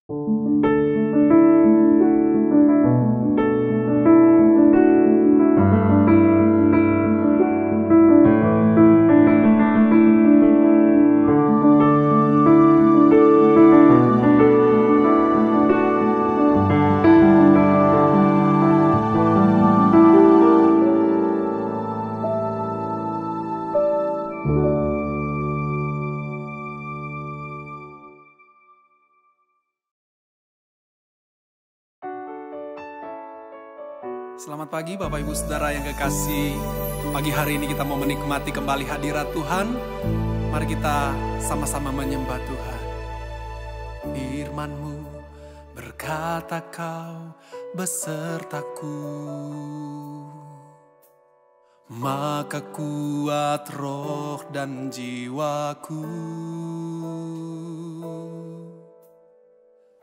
Selamat pagi Bapak Ibu Saudara yang kekasih. Pagi hari ini kita mau menikmati kembali hadirat Tuhan. Mari kita sama-sama menyembah Tuhan. Firman-Mu berkata Kau besertaku, maka kuat roh dan jiwaku.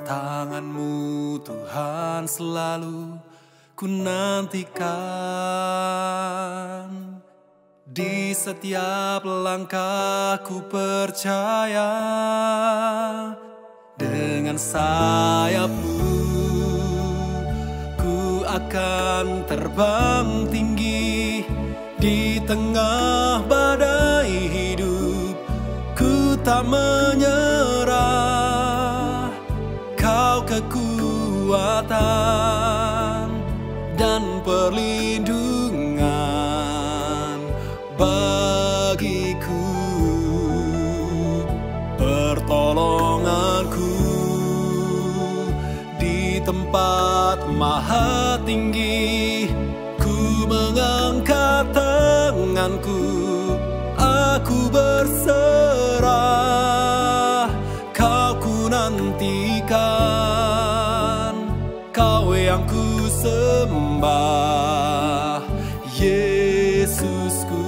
Tangan-Mu Tuhan selalu ku nantikan, di setiap langkahku percaya, dengan sayap-Mu ku akan terbang tinggi, di tengah badai hidup ku tak menyerah. Kau kekuatan dan perlindungan bagiku, pertolonganku di tempat maha tinggi. Ku mengangkat tanganku, aku berserah. Kau ku nantikan, Kau yang ku sembah, Yesusku,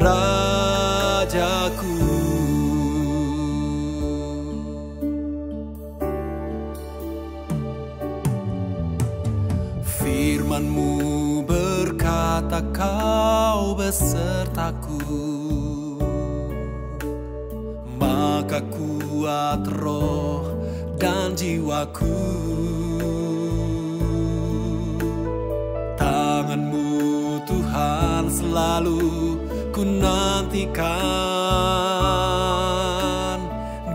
Rajaku. Firman-Mu berkata Kau besertaku, maka kuat roh dan jiwaku. Tangan-Mu Tuhan selalu ku nantikan,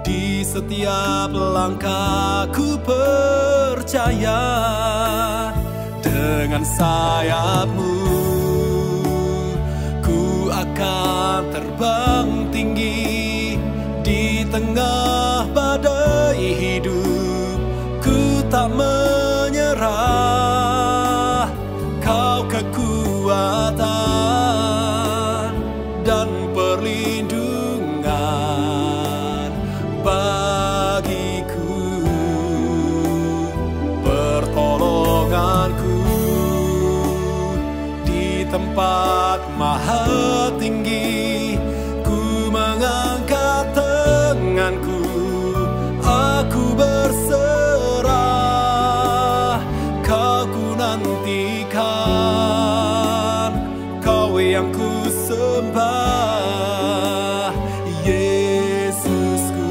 di setiap langkahku percaya, dengan sayap-Mu ku akan terbang tinggi, di tengah badai hidup ku tak menyerah. Kau kekuatan dan perlindungan bagiku, pertolonganku di tempat maha tinggi. Ku mengangkat tanganku, aku berserah. Kau ku nantikan, Kau yang ku sembah, Yesusku,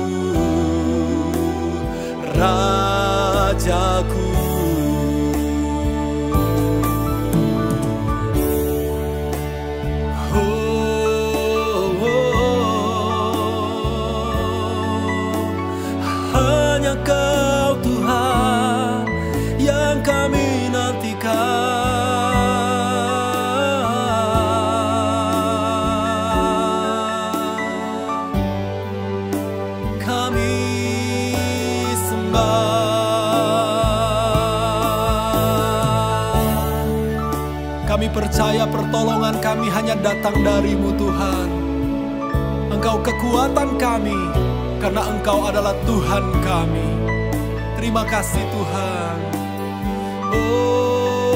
Rajaku. Hanya Kau Tuhan yang kami nantikan. Kami sembah. Kami percaya pertolongan kami hanya datang dari-Mu Tuhan. Engkau kekuatan kami, karena Engkau adalah Tuhan kami. Terima kasih Tuhan. Oh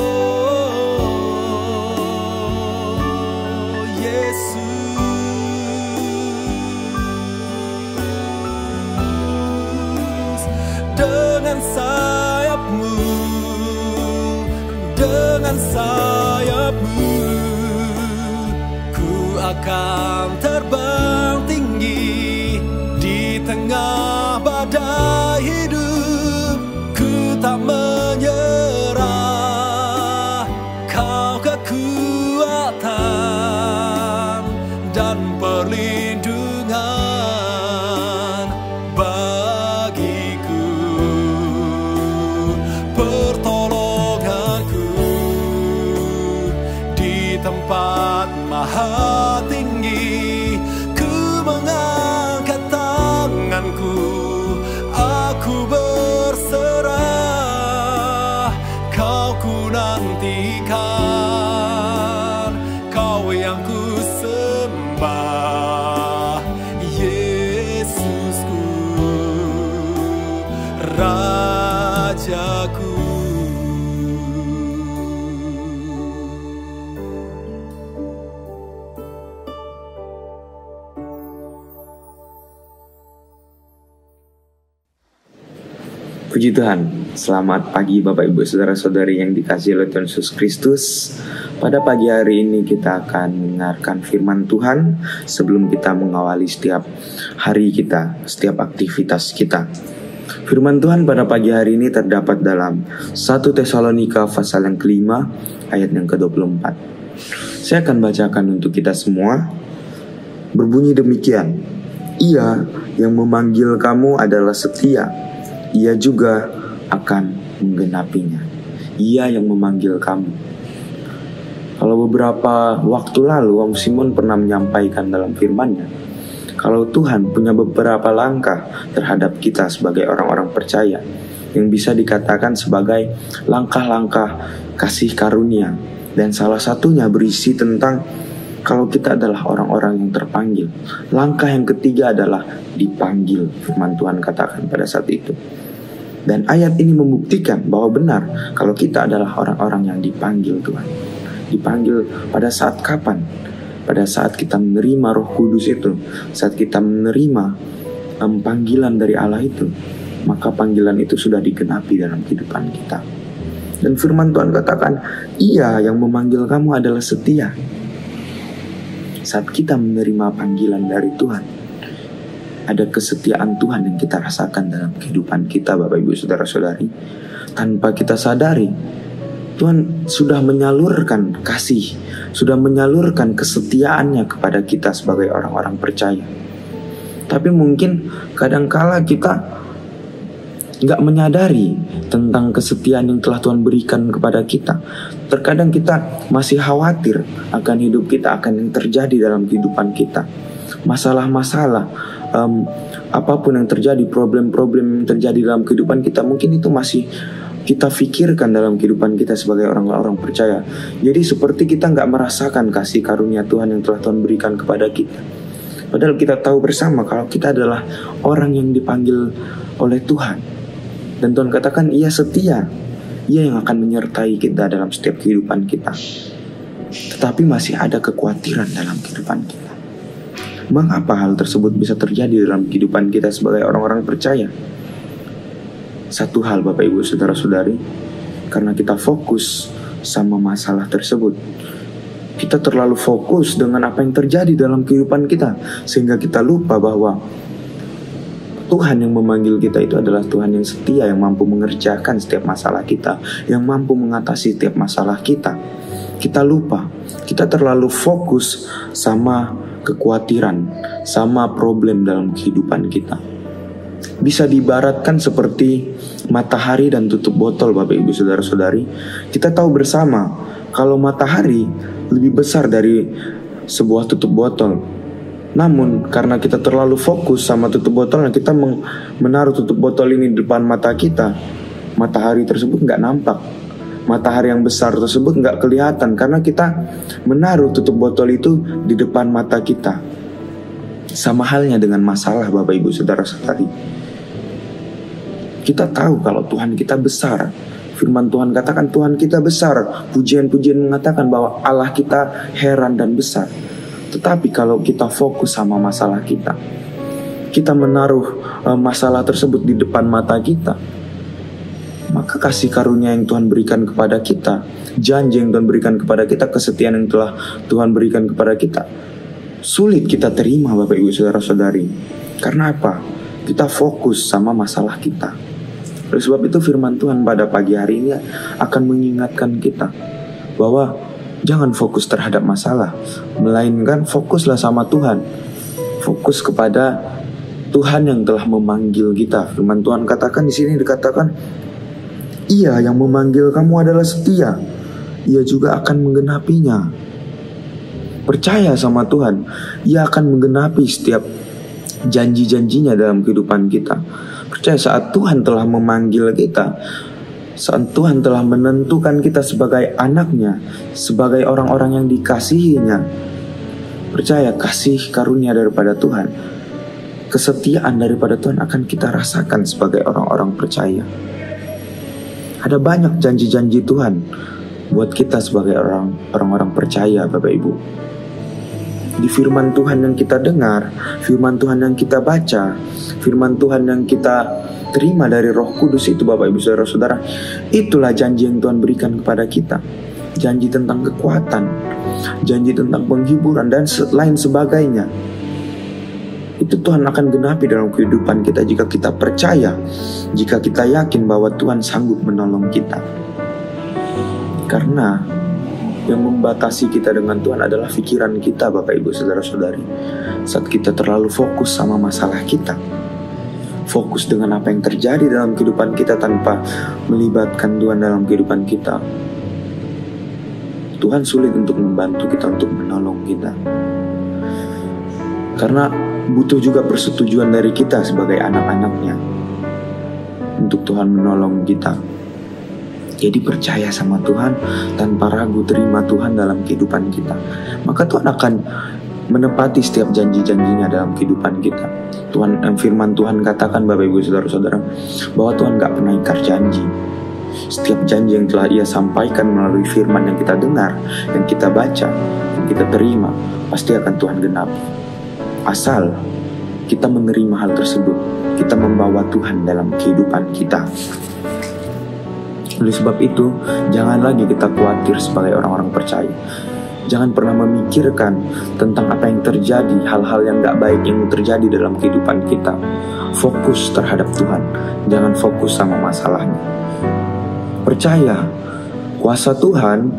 Yesus, dengan sayap-Mu, dengan sayap-Mu ku akan terbang tinggi, di tengah badai sepanjang hidup ku tak menyerah. Kau kekuatan dan perlindungan bagiku, pertolonganku di tempat maha tinggi. Ku mengangkat tanganku, aku berserah. Kau ku nantikan, Kau yang ku sembah, Yesusku, Rajaku. Puji Tuhan, selamat pagi Bapak Ibu Saudara-saudari yang dikasihi oleh Tuhan Yesus Kristus. Pada pagi hari ini kita akan mendengarkan firman Tuhan sebelum kita mengawali setiap hari kita, setiap aktivitas kita. Firman Tuhan pada pagi hari ini terdapat dalam 1 Tesalonika pasal yang kelima ayat yang ke-24. Saya akan bacakan untuk kita semua. Berbunyi demikian: Ia yang memanggil kamu adalah setia, Ia juga akan menggenapinya. Ia yang memanggil kamu. Kalau beberapa waktu lalu Om Simon pernah menyampaikan dalam firman-Nya, kalau Tuhan punya beberapa langkah terhadap kita sebagai orang-orang percaya, yang bisa dikatakan sebagai langkah-langkah kasih karunia. Dan salah satunya berisi tentang kalau kita adalah orang-orang yang terpanggil. Langkah yang ketiga adalah dipanggil, firman Tuhan katakan pada saat itu. Dan ayat ini membuktikan bahwa benar kalau kita adalah orang-orang yang dipanggil Tuhan. Dipanggil pada saat kapan? Pada saat kita menerima Roh Kudus itu, saat kita menerima panggilan dari Allah itu, maka panggilan itu sudah digenapi dalam kehidupan kita. Dan firman Tuhan katakan, Ia yang memanggil kamu adalah setia. Saat kita menerima panggilan dari Tuhan, ada kesetiaan Tuhan yang kita rasakan dalam kehidupan kita, Bapak Ibu Saudara-saudari. Tanpa kita sadari, Tuhan sudah menyalurkan kasih, sudah menyalurkan kesetiaannya kepada kita sebagai orang-orang percaya. Tapi mungkin kadangkala kita nggak menyadari tentang kesetiaan yang telah Tuhan berikan kepada kita. Terkadang kita masih khawatir akan hidup kita, akan yang terjadi dalam kehidupan kita. Masalah-masalah, apapun yang terjadi, problem-problem yang terjadi dalam kehidupan kita, mungkin itu masih kita pikirkan dalam kehidupan kita sebagai orang-orang percaya. Jadi seperti kita nggak merasakan kasih karunia Tuhan yang telah Tuhan berikan kepada kita. Padahal kita tahu bersama kalau kita adalah orang yang dipanggil oleh Tuhan. Dan Tuhan katakan Ia setia, Ia yang akan menyertai kita dalam setiap kehidupan kita. Tetapi masih ada kekhawatiran dalam kehidupan kita. Mengapa hal tersebut bisa terjadi dalam kehidupan kita sebagai orang-orang percaya? Satu hal Bapak Ibu Saudara-saudari, karena kita fokus sama masalah tersebut. Kita terlalu fokus dengan apa yang terjadi dalam kehidupan kita, sehingga kita lupa bahwa Tuhan yang memanggil kita itu adalah Tuhan yang setia, yang mampu mengerjakan setiap masalah kita, yang mampu mengatasi setiap masalah kita. Kita lupa, kita terlalu fokus sama kekhawatiran, sama problem dalam kehidupan kita. Bisa diibaratkan seperti matahari dan tutup botol, Bapak Ibu Saudara-saudari. Kita tahu bersama kalau matahari lebih besar dari sebuah tutup botol. Namun karena kita terlalu fokus sama tutup botolnya, kita menaruh tutup botol ini di depan mata kita, matahari tersebut nggak nampak. Matahari yang besar tersebut nggak kelihatan karena kita menaruh tutup botol itu di depan mata kita. Sama halnya dengan masalah, Bapak Ibu Saudara-saudari. Kita tahu kalau Tuhan kita besar. Firman Tuhan katakan Tuhan kita besar. Pujian-pujian mengatakan bahwa Allah kita heran dan besar. Tetapi kalau kita fokus sama masalah kita, kita menaruh masalah tersebut di depan mata kita, maka kasih karunia yang Tuhan berikan kepada kita, janji yang Tuhan berikan kepada kita, kesetiaan yang telah Tuhan berikan kepada kita, sulit kita terima, Bapak Ibu Saudara-saudari. Karena apa? Karena kita terlalu fokus sama masalah kita. Kita terlalu fokus sama masalah kita, sehingga kita lupa bahwa Tuhan yang memanggil kita itu adalah Tuhan yang setia, yang mampu mengerjakan setiap masalah kita. Kita lupa, kita terlalu fokus sama kekhawatiran, Kita fokus sama masalah kita. Oleh sebab itu firman Tuhan pada pagi hari ini akan mengingatkan kita bahwa jangan fokus terhadap masalah, melainkan fokuslah sama Tuhan. Fokus kepada Tuhan yang telah memanggil kita. Firman Tuhan katakan di sini, dikatakan, Ia yang memanggil kamu adalah setia, Ia juga akan menggenapinya. Percaya sama Tuhan, Ia akan menggenapi setiap janji-janjinya dalam kehidupan kita. Percaya saat Tuhan telah memanggil kita, saat Tuhan telah menentukan kita sebagai anaknya, sebagai orang-orang yang dikasihinya. Percaya kasih karunia daripada Tuhan, kesetiaan daripada Tuhan akan kita rasakan sebagai orang-orang percaya. Ada banyak janji-janji Tuhan buat kita sebagai orang-orang percaya, Bapak Ibu. Di firman Tuhan yang kita dengar, firman Tuhan yang kita baca, firman Tuhan yang kita terima dari Roh Kudus itu, Bapak Ibu saudara-saudara, itulah janji yang Tuhan berikan kepada kita. Janji tentang kekuatan, janji tentang penghiburan, dan lain sebagainya. Itu Tuhan akan genapi dalam kehidupan kita jika kita percaya, jika kita yakin bahwa Tuhan sanggup menolong kita. Karena yang membatasi kita dengan Tuhan adalah pikiran kita, Bapak Ibu saudara-saudari. Saat kita terlalu fokus sama masalah kita, fokus dengan apa yang terjadi dalam kehidupan kita tanpa melibatkan Tuhan dalam kehidupan kita, Tuhan sulit untuk membantu kita, untuk menolong kita. Karena butuh juga persetujuan dari kita sebagai anak-anaknya untuk Tuhan menolong kita. Jadi percaya sama Tuhan, tanpa ragu terima Tuhan dalam kehidupan kita. Maka Tuhan akan menepati setiap janji-janjinya dalam kehidupan kita. Firman Tuhan katakan, Bapak Ibu saudara-saudara, bahwa Tuhan gak pernah ingkar janji. Setiap janji yang telah Ia sampaikan melalui firman yang kita dengar, yang kita baca, yang kita terima, pasti akan Tuhan genapi. Asal kita menerima hal tersebut, kita membawa Tuhan dalam kehidupan kita. Oleh sebab itu, jangan lagi kita khawatir sebagai orang-orang percaya. Jangan pernah memikirkan tentang apa yang terjadi, hal-hal yang gak baik yang terjadi dalam kehidupan kita. Fokus terhadap Tuhan, jangan fokus sama masalahnya. Percaya kuasa Tuhan,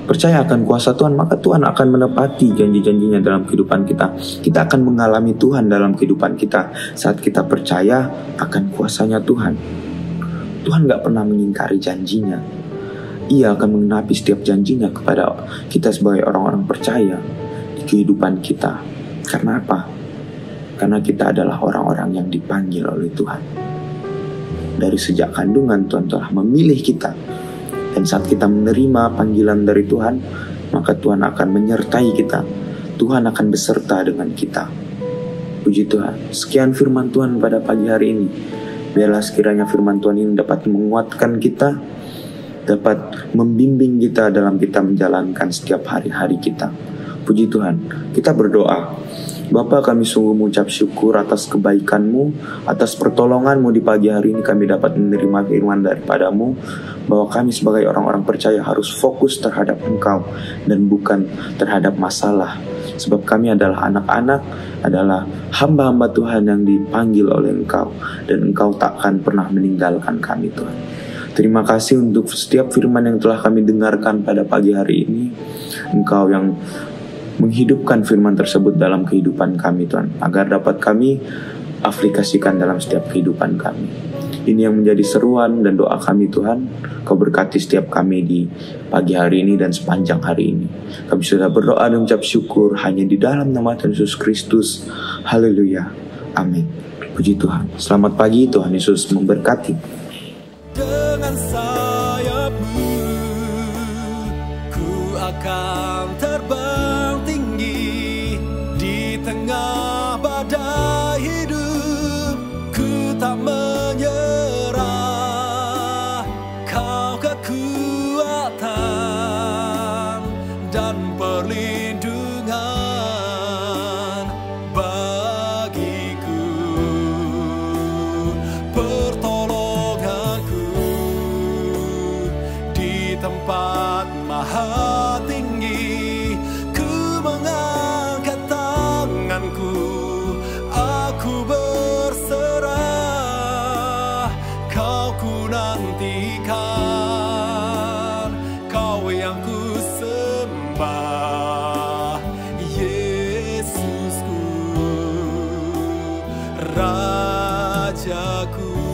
percaya akan kuasa Tuhan, maka Tuhan akan menepati janji-janjinya dalam kehidupan kita. Kita akan mengalami Tuhan dalam kehidupan kita saat kita percaya akan kuasanya Tuhan. Tuhan gak pernah mengingkari janjinya. Ia akan menggenapi setiap janjinya kepada kita sebagai orang-orang percaya di kehidupan kita. Karena apa? Karena kita adalah orang-orang yang dipanggil oleh Tuhan. Dari sejak kandungan Tuhan telah memilih kita. Dan saat kita menerima panggilan dari Tuhan, maka Tuhan akan menyertai kita. Tuhan akan beserta dengan kita. Puji Tuhan. Sekian firman Tuhan pada pagi hari ini. Biarlah sekiranya firman Tuhan ini dapat menguatkan kita, dapat membimbing kita dalam kita menjalankan setiap hari-hari kita. Puji Tuhan. Kita berdoa. Bapa, kami sungguh mengucap syukur atas kebaikan-Mu, atas pertolongan-Mu di pagi hari ini kami dapat menerima firman daripada-Mu, bahwa kami sebagai orang-orang percaya harus fokus terhadap Engkau dan bukan terhadap masalah. Sebab kami adalah anak-anak, adalah hamba-hamba Tuhan yang dipanggil oleh Engkau, dan Engkau takkan pernah meninggalkan kami, Tuhan. Terima kasih untuk setiap firman yang telah kami dengarkan pada pagi hari ini. Engkau yang menghidupkan firman tersebut dalam kehidupan kami, Tuhan, agar dapat kami aplikasikan dalam setiap kehidupan kami. Ini yang menjadi seruan dan doa kami, Tuhan. Kau berkati setiap kami di pagi hari ini dan sepanjang hari ini. Kami sudah berdoa dan mengucap syukur hanya di dalam nama Tuhan Yesus Kristus. Haleluya. Amin. Puji Tuhan. Selamat pagi, Tuhan Yesus memberkati. Dengan sayap-Mu ku akan terbang tinggi di tengah badai hidup. Ku tak menyerah, Kau kekuatan dan perlindungan bagiku. Pertolongan ku nantikan, Kau yang ku sembah, Yesusku, Rajaku.